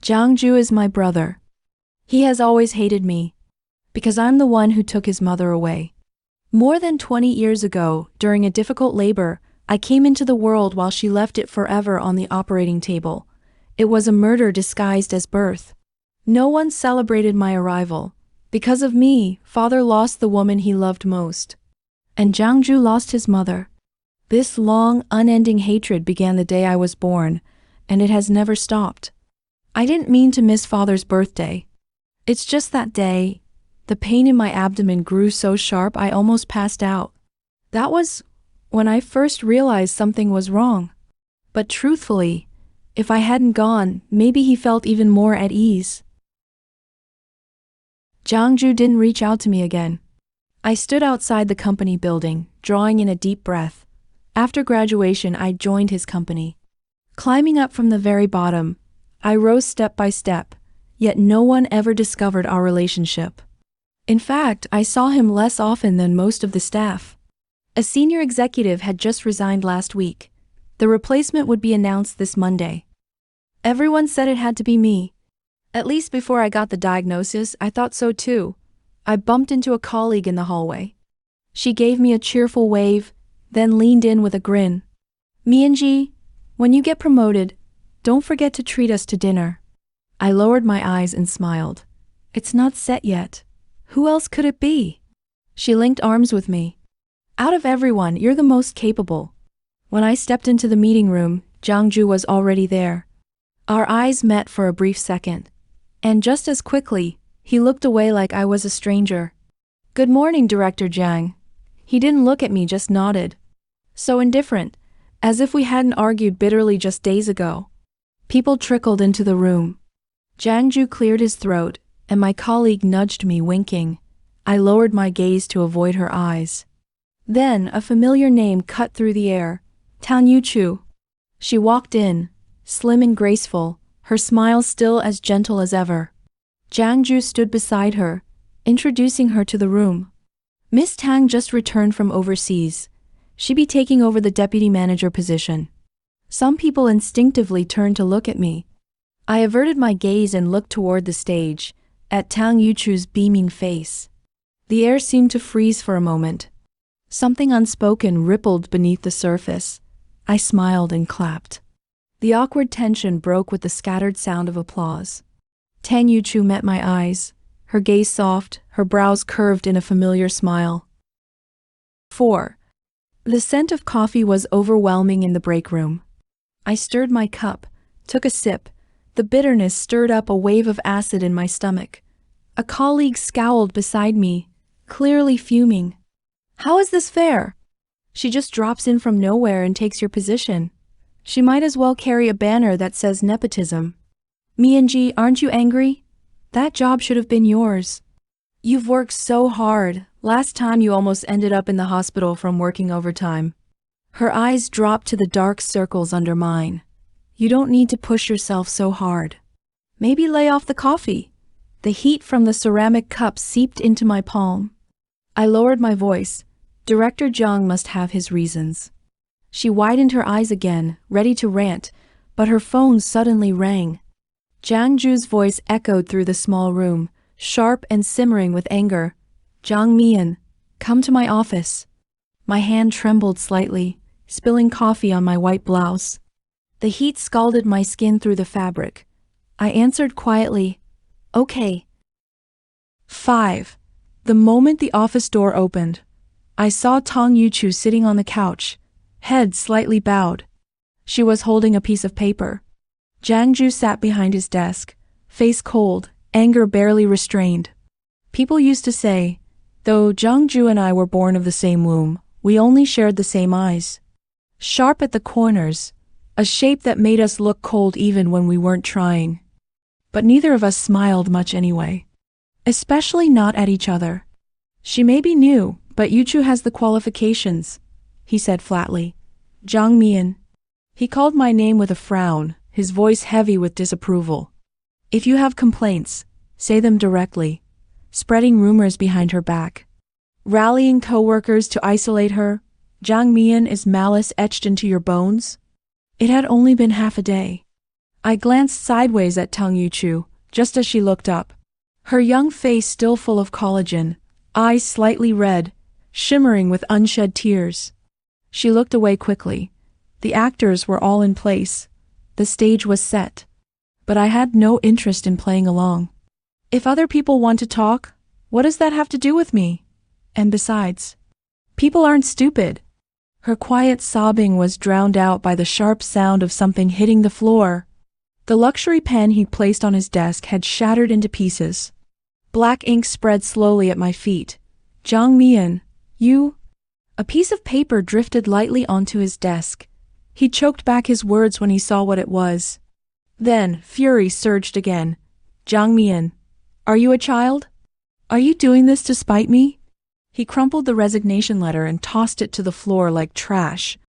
Jiang Ju is my brother. He has always hated me, because I'm the one who took his mother away. More than 20 years ago, during a difficult labor, I came into the world while she left it forever on the operating table. It was a murder disguised as birth. No one celebrated my arrival. Because of me, father lost the woman he loved most. And Jiang Ju lost his mother. This long, unending hatred began the day I was born, and it has never stopped. I didn't mean to miss father's birthday. It's just that day, the pain in my abdomen grew so sharp I almost passed out. That was when I first realized something was wrong. But truthfully, if I hadn't gone, maybe he felt even more at ease. Jiang Ju didn't reach out to me again. I stood outside the company building, drawing in a deep breath. After graduation, I joined his company. Climbing up from the very bottom, I rose step by step, yet no one ever discovered our relationship. In fact, I saw him less often than most of the staff. A senior executive had just resigned last week. The replacement would be announced this Monday. Everyone said it had to be me. At least before I got the diagnosis, I thought so too. I bumped into a colleague in the hallway. She gave me a cheerful wave, then leaned in with a grin. "Mianji, when you get promoted, don't forget to treat us to dinner." I lowered my eyes and smiled. "It's not set yet. Who else could it be?" She linked arms with me. "Out of everyone, you're the most capable." When I stepped into the meeting room, Jiang Ju was already there. Our eyes met for a brief second. And just as quickly, he looked away like I was a stranger. "Good morning, Director Jiang." He didn't look at me, just nodded. So indifferent, as if we hadn't argued bitterly just days ago. People trickled into the room. Jiang Ju cleared his throat, and my colleague nudged me, winking. I lowered my gaze to avoid her eyes. Then a familiar name cut through the air. Tang Yuchu. She walked in, slim and graceful, her smile still as gentle as ever. Jiang Ju stood beside her, introducing her to the room. Miss Tang just returned from overseas. She'd be taking over the deputy manager position. Some people instinctively turned to look at me. I averted my gaze and looked toward the stage, at Tang Yuchu's beaming face. The air seemed to freeze for a moment. Something unspoken rippled beneath the surface. I smiled and clapped. The awkward tension broke with the scattered sound of applause. Tang Yuchu met my eyes, her gaze soft, her brows curved in a familiar smile. 4. The scent of coffee was overwhelming in the break room. I stirred my cup, took a sip. The bitterness stirred up a wave of acid in my stomach. A colleague scowled beside me, clearly fuming. "How is this fair? She just drops in from nowhere and takes your position. She might as well carry a banner that says nepotism. Mianji, aren't you angry? That job should have been yours. You've worked so hard. Last time you almost ended up in the hospital from working overtime." Her eyes dropped to the dark circles under mine. "You don't need to push yourself so hard. Maybe lay off the coffee." The heat from the ceramic cup seeped into my palm. I lowered my voice. Director Jiang must have his reasons. She widened her eyes again, ready to rant, but her phone suddenly rang. Jiang Ju's voice echoed through the small room, sharp and simmering with anger. "Jiang Mian, come to my office." My hand trembled slightly, spilling coffee on my white blouse. The heat scalded my skin through the fabric. I answered quietly, "Okay." 5. The moment the office door opened, I saw Tang Yuchu sitting on the couch, head slightly bowed. She was holding a piece of paper. Jiang Ju sat behind his desk, face cold, anger barely restrained. People used to say, though Jiang Ju and I were born of the same womb, we only shared the same eyes. Sharp at the corners, a shape that made us look cold even when we weren't trying. But neither of us smiled much anyway. Especially not at each other. "She may be new, but Yuchu has the qualifications," he said flatly. "Jiang Mian." He called my name with a frown, his voice heavy with disapproval. "If you have complaints, say them directly." Spreading rumors behind her back. Rallying coworkers to isolate her. Jiang Mian, is malice etched into your bones? It had only been half a day. I glanced sideways at Tang Yuchu, just as she looked up. Her young face still full of collagen, eyes slightly red, shimmering with unshed tears. She looked away quickly. The actors were all in place. The stage was set. But I had no interest in playing along. If other people want to talk, what does that have to do with me? And besides, people aren't stupid. Her quiet sobbing was drowned out by the sharp sound of something hitting the floor. The luxury pen he placed on his desk had shattered into pieces. Black ink spread slowly at my feet. Jiang Mian, you? A piece of paper drifted lightly onto his desk. He choked back his words when he saw what it was. Then, fury surged again. Jiang Mian, are you a child? Are you doing this to spite me? He crumpled the resignation letter and tossed it to the floor like trash.